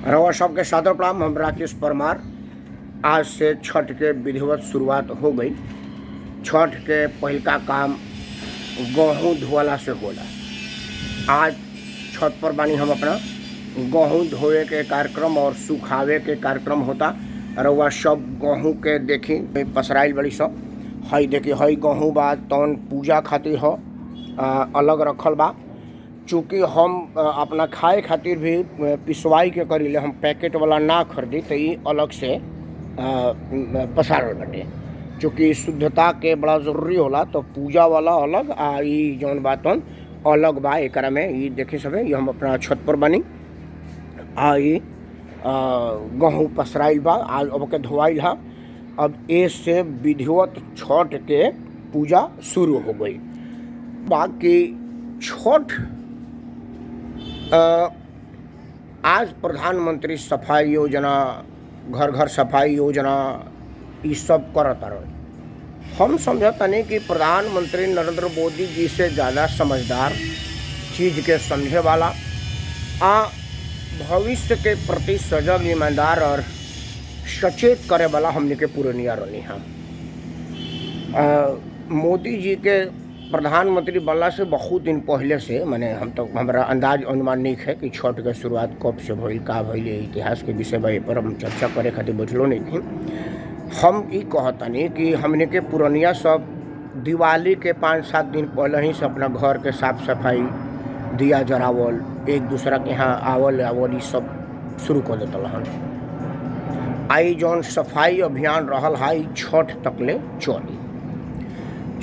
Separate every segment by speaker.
Speaker 1: रउआ सबके सादर प्रणाम। हम राकेश परमार। आज से छठ के विधिवत शुरुआत हो गई। छठ के पहिलका काम गेहूँ धोवला से होला। आज छठ पर बानी हम अपना गेहूँ धोए के कार्यक्रम और सुखावे के कार्यक्रम होता। रउआ सब गेहूँ के देखी पसराइल बड़ी सब। हई देखी हई गेहूँ बा तौन पूजा खातिर हो अलग रखल बा। चूँकि हम अपना खाए खातिर भी पिसवाई के करीले, हम पैकेट वाला ना खरीदी तो ये अलग से पसारल बाटे। चूँकि शुद्धता के बड़ा ज़रूरी होला तो पूजा वाला अलग आ ई जौन बा तौन अलग बा। एकरा में ये देखे सबे ये हम अपना छत पर बनी आ ये गेहूँ पसराइल बा। आज अब के धोवाइल हा। अब ए से विधिवत छठ के पूजा शुरू हो गई। बाकी छठ आज प्रधानमंत्री सफाई योजना, घर घर सफाई योजना ये सब करत रहे। हम समझतानी कि प्रधानमंत्री नरेंद्र मोदी जी से ज़्यादा समझदार, चीज़ के समझे वाला आ भविष्य के प्रति सजग, ईमानदार और सचेत करे वाला हमने के पूर्णिया रही हम। मोदी जी के प्रधानमंत्री बनला से बहुत दिन पहले से माने हम तो हमारा अंदाज अनुमान नहीं है कि छठ के शुरुआत कब से भइल, का भइल, इतिहास के विषय पर हम चर्चा करे खातिर बैठलो नहीं थी। हम ये कहतनी कि हमने के पुरनिया सब दिवाली के 5-7 दिन पहले ही से अपना घर के साफ सफाई, दिया जरावल, एक दूसरा के यहाँ आवल ये सब शुरू कर देता हन। आई जौन सफाई अभियान रहल है छठ तकले चली।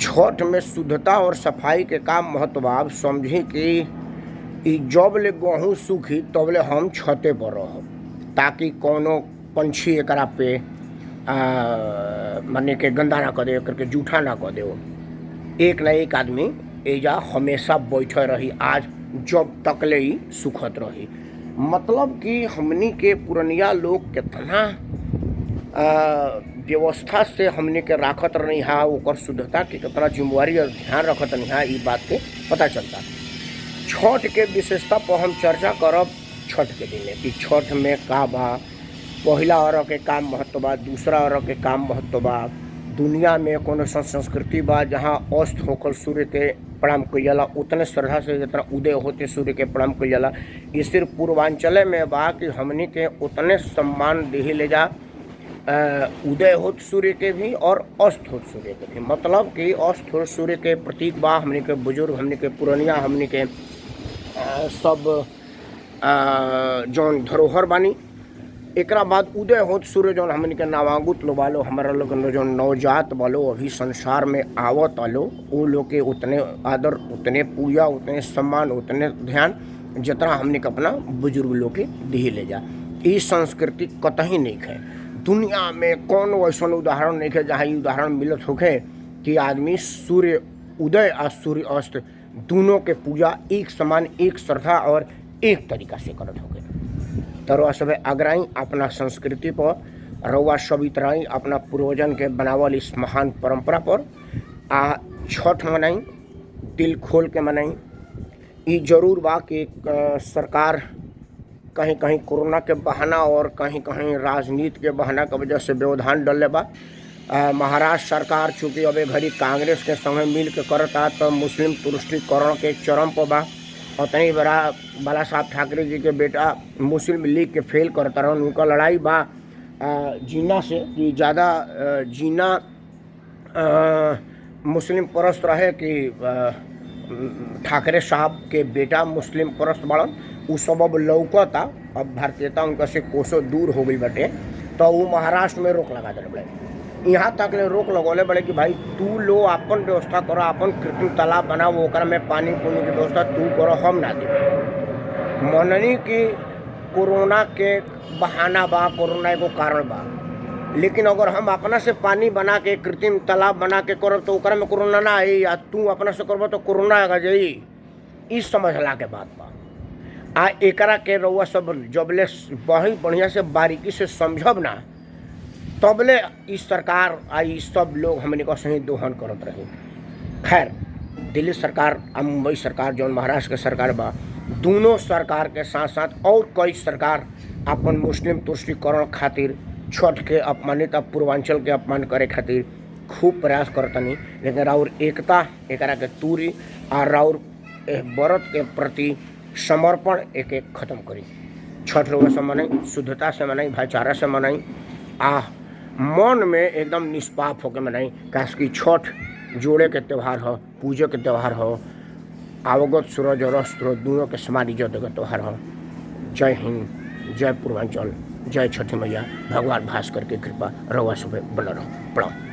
Speaker 1: छठ में शुद्धता और सफाई के काम महत्व आप समझी कि जब ले गेहूँ सूखी तब ले हम छते पर रहब, ताकि कोनो पंछी एकरा पे माने के गंदा ना कर दे, करके जूठा ना कर दे। एक ना एक आदमी एजा हमेशा बैठे रही आज जब तक ले ही सुखत रही। मतलब कि हमनी के पुरनिया लोग कितना व्यवस्था से हमने के राखत रही है, ओकर शुद्धता की कितना जिम्मेवारी और ध्यान रखत रही है, ये बात के पता चलता। छठ के विशेषता पर हम चर्चा करब छठ के दिन कि छठ में का बा, पहला अर्घ के काम महत्व बा, दूसरा अर्घ के काम महत्व बा, दुनिया में कोनो संस्कृति बा जहाँ अस्त होकर सूर्य के प्रणाम कइल जाला, उतने श्रद्धा से जितना उदय होते सूर्य के प्रणाम कइल जाला। ये सिर्फ पूर्वांचल में बा कि हमने के उतने सम्मान दे ले जा उदय होत सूर्य के भी और अस्त होत सूर्य के भी। मतलब कि अस्त होत सूर्य के प्रतीक बा हमने के बुजुर्ग, हमने के पुरनिया, हमने के सब जौन धरोहर बानी। एकरा बाद उदय होत सूर्य जौन हमने के नवागुत लो वालो, हमारा लोग जौन नवजात वालो अभी संसार में आवत आलो, वो लोग के उतने आदर, उतने पूजा, उतने सम्मान, उतने ध्यान जितना हमने के अपना बुजुर्ग लोग के दी ले जा। ये संस्कृति कतही नहीं है। दुनिया में कौन वैसा उदाहरण नहीं है जहाँ ये उदाहरण मिलत होके कि आदमी सूर्य उदय और सूर्य अस्त दोनों के पूजा एक समान, एक श्रद्धा और एक तरीका से करत होके। तो रउआ सब अग्राई अपना संस्कृति पर, रउआ सब इतराई अपना पूर्वजन के बनावल इस महान परंपरा पर आ छठ मनाई, दिल खोल के मनाई। ये जरूर बा कि सरकार कहीं कहीं कोरोना के बहाना और कहीं कहीं राजनीति के बहाना की वजह से व्यवधान डले बा। महाराष्ट्र सरकार चूँकि अब घड़ी कांग्रेस के समय मिल के करता तो मुस्लिम तुष्टिकरण के चरम पर बा। उतनी बड़ा बाला साहब ठाकरे जी के बेटा मुस्लिम लीग के फेल करता रहा, उनका लड़ाई बा जीना से कि ज़्यादा जीना मुस्लिम परस्त रहे कि ठाकरे साहब के बेटा मुस्लिम परस्त बड़न। उ सब अब लौकता, अब भारतीयता उनका से कोसों दूर हो गई बटे। तो वो महाराष्ट्र में रोक लगा दिले बड़े, यहाँ तक ले रोक लगौले बड़े कि भाई तू लो अपन व्यवस्था करो, अपन कृत्रिम तालाब बनाओ, ओकरा में पानी पुनी की व्यवस्था तू करो, हम ना दे। मननी कि कोरोना के बहाना बा, कोरोना एगो कारण बा, लेकिन अगर हम अपना से पानी बना के कृत्रिम तालाब बना के करब तो ओकरा में कोरोना ना आई, या तू अपना से करब तो कोरोना आ जाई। इस समझला के बात बा। आ एकरा के रउआ सब जबले बहुत बढ़िया से बारीकी से समझब ना तबले इस सरकार आ इस सब लोग हमने को सही दोहन करत रही। खैर दिल्ली सरकार आ मुंबई सरकार जौन महाराष्ट्र के सरकार बा दोनों सरकार के साथ साथ और कई सरकार अपन मुस्लिम तुष्टिकरण खातिर छठ के अपमानित अब पूर्वांचल के अपमान करे खातिर खूब प्रयास करतनी, लेकिन राउर एकता एकरा के तूरी और राउर व्रत के प्रति समर्पण एक एक खत्म करी। छठ रोग से मनाई, शुद्धता से मनाई, भाईचारा से मनाई, मन में एकदम निष्पाप होकर मनाई। काश की छठ जोड़े के त्यौहार हो, पूजे के त्यौहार हो, आवगत सूरज और अस्त्र दोनों के समान इज्जत का त्यौहार हो। जय हिंद, जय पूर्वांचल, जय छठी मैया। भगवान भास्कर की कृपा रउआ सब बनल रहो। प्रणाम।